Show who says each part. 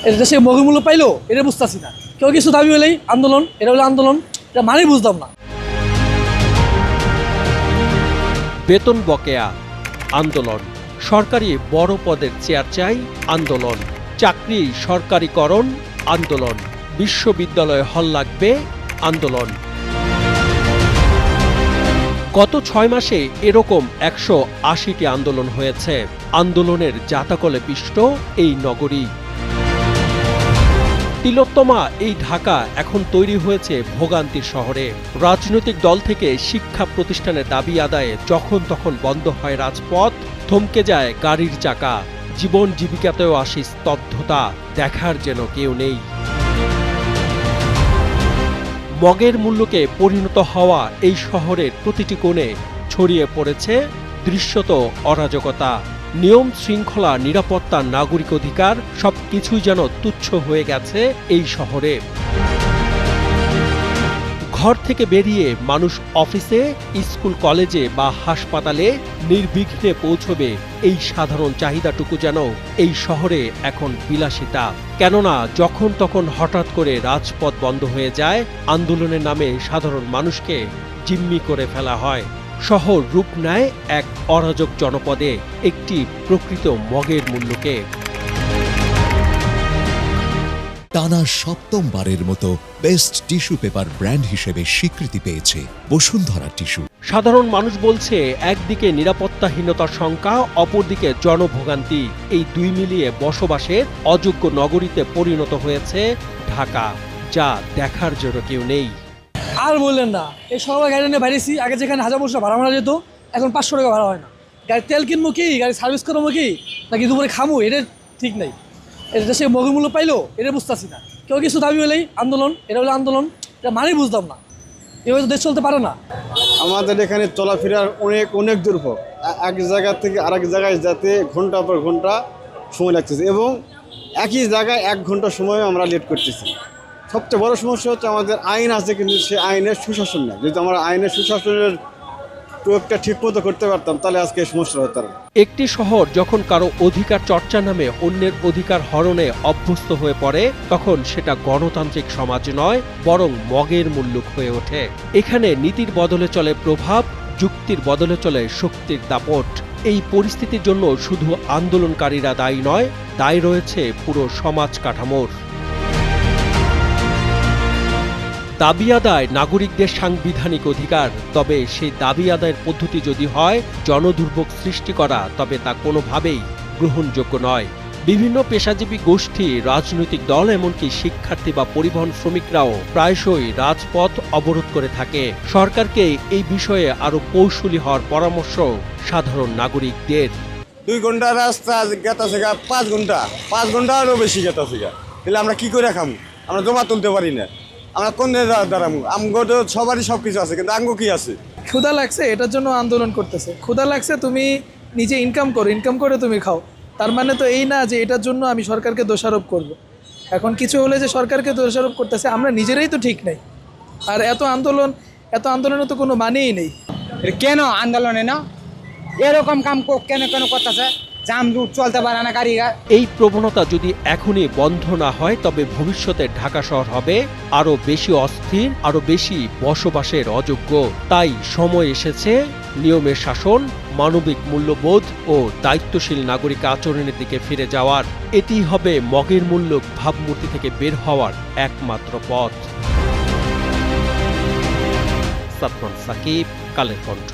Speaker 1: এর দেশে মূল্য পাইলো এটা বুঝতেছি না। কেউ কিছু দাবি হলেই আন্দোলন, এটা হলো আন্দোলন, এটা মানেই বুঝতাম না।
Speaker 2: বেতন বকেয়া আন্দোলন, সরকারি বড় পদের চেয়ার চাই আন্দোলন, চাকরি সরকারিকরণ আন্দোলন, বিশ্ববিদ্যালয়ে হল লাগবে আন্দোলন। গত 6 মাসে এরকম 180টি আন্দোলন হয়েছে। আন্দোলনের জাতাকলে পিষ্ট এই নগরী। তিলোত্তমা এই ঢাকা এখন তৈরি হয়েছে ভোগান্তির শহরে। রাজনৈতিক দল থেকে শিক্ষা প্রতিষ্ঠানের দাবি আদায়ে যখন তখন বন্ধ হয় রাজপথ, থমকে যায় গাড়ির চাকা, জীবন জীবিকাতেও আসে স্তব্ধতা, দেখার যেন কেউ নেই। মগের মূল্যকে পরিণত হওয়া এই শহরের প্রতিটি কোণে ছড়িয়ে পড়েছে দৃশ্যত অরাজকতা। নিয়ম শৃঙ্খলা, নিরাপত্তা, নাগরিক অধিকার সবকিছুই যেন তুচ্ছ হয়ে গেছে এই শহরে। ঘর থেকে বেরিয়ে মানুষ অফিসে, স্কুল, কলেজে বা হাসপাতালে নির্বিঘ্নে পৌঁছবে, এই সাধারণ চাহিদাটুকু যেন এই শহরে এখন বিলাসিতা। কেননা যখন তখন হঠাৎ করে রাজপথ বন্ধ হয়ে যায়, আন্দোলনের নামে সাধারণ মানুষকে জিম্মি করে ফেলা হয়। শহর রূপ নেয় এক অরাজক জনপদে, একটি প্রকৃত মগের মূল্যকে।
Speaker 3: টানা ৭মবারের মতো বেস্ট টিস্যু পেপার ব্র্যান্ড হিসেবে স্বীকৃতি পেয়েছে বসুন্ধরা টিস্যু।
Speaker 2: সাধারণ মানুষ বলছে, একদিকে নিরাপত্তাহীনতার শঙ্কা, অপরদিকে জনভোগান্তি। এই দুই মিলিয়ে বসবাসের অযোগ্য নগরীতে পরিণত হয়েছে ঢাকা, যা দেখার জন্য কেউ নেই।
Speaker 1: আর বললেন না, এই সকালে গাড়ি নিয়ে বাইরেছি। আগে যেখানে 1000 ভাড়া মারা যেত, এখন 500 টাকা ভাড়া হয় না। গাড়ির তেল কিনবো কি, গাড়ি সার্ভিস করবো কি, নাকি দুপুরে খামো, এটা ঠিক নাই। এর দেশে মূল্য পাইলো এটা বুঝতেছি না। কেউ কিছু দাবি হলেই আন্দোলন, এটা হলো আন্দোলন, এটা মানেই বুঝতাম না। এভাবে তো দেশ চলতে পারে না।
Speaker 4: আমাদের এখানে চলাফেরার অনেক দুর্ভোগ। এক জায়গা থেকে আরেক জায়গায় যেতে ঘন্টা পর ঘন্টা সময় লাগতেছে, এবং একই জায়গায় 1 ঘন্টা সময় আমরা লেট করতেছি। সবচেয়ে বড় সমস্যা হচ্ছে আমাদের আইন আছে, কিন্তু সে আইনের সুশাসন নেই। যদি আমরা আইনের সুশাসনের প্রয়োগটা ঠিক মতো করতে পারতাম, তাহলে আজকে এই সমস্যা হতো না।
Speaker 2: একটি শহর যখন কারো অধিকার চর্চা নামে অন্যের অধিকার হরণে অভ্যস্ত হয়ে পড়ে, তখন সেটা গণতান্ত্রিক সমাজ নয়, বরং মগের মুল্লুক হয়ে ওঠে। এখানে নীতির বদলে চলে প্রভাব, যুক্তির বদলে চলে শক্তির দাপট। এই পরিস্থিতির জন্য শুধু আন্দোলনকারীরা দায়ী নয়, দায়ী রয়েছে পুরো সমাজ কাঠামোর। দাবি আদায় নাগরিকদের সাংবিধানিক অধিকার, তবে সেই দাবি আদায়ের পদ্ধতি যদি হয় জনদুর্ভোগ সৃষ্টি করা, তবে তা কোনোভাবেই গ্রহণযোগ্য নয়। বিভিন্ন পেশাজীবী গোষ্ঠী, রাজনৈতিক দল, এমনকি শিক্ষার্থী বা পরিবহন শ্রমিকরাও প্রায়শই রাজপথ অবরোধ করে থাকে। সরকারকে এই বিষয়ে আরও কৌশলী হওয়ার পরামর্শ সাধারণ নাগরিকদের।
Speaker 4: 2 ঘন্টা রাস্তা গেতাছে 5 ঘন্টা, 5 ঘন্টা আরও বেশি গেতাছে। তাহলে আমরা কি করে খামু? আমরা জমা তুলতে পারি না। আমরা কোন দাঁড়াবো? আমগো তো সবারই সব কিছু আছে, কিন্তু আঙ্গো কি আছে?
Speaker 5: ক্ষুধা লাগছে, এটার জন্য আন্দোলন করতেছে। ক্ষুধা লাগছে, তুমি নিজে ইনকাম করো, ইনকাম করে তুমি খাও। তার মানে তো এই না যে এটার জন্য আমি সরকারকে দোষারোপ করব। এখন কিছু হলে যে সরকারকে দোষারোপ করতেছে, আমরা নিজেরাই তো ঠিক নেই। আর এত আন্দোলনে তো কোনো মানেই নেই।
Speaker 6: কেন আন্দোলনে না এরকম কাম কেন করতেছে? জাম চলতে পারে না গাড়ি।
Speaker 2: এই প্রবণতা যদি এখনই বন্ধ না হয়, তবে ভবিষ্যতে ঢাকা শহর হবে আরো বেশি অস্থির, আরো বেশি বসবাসের অযোগ্য। তাই সময় এসেছে নিয়মের শাসন, মানবিক মূল্যবোধ ও দায়িত্বশীল নাগরিক আচরণের দিকে ফিরে যাওয়ার। এটি হবে মগের মূল্য ভাবমূর্তি থেকে বের হওয়ার একমাত্র পথ। সাদমান সাকিব, কালের কণ্ঠ।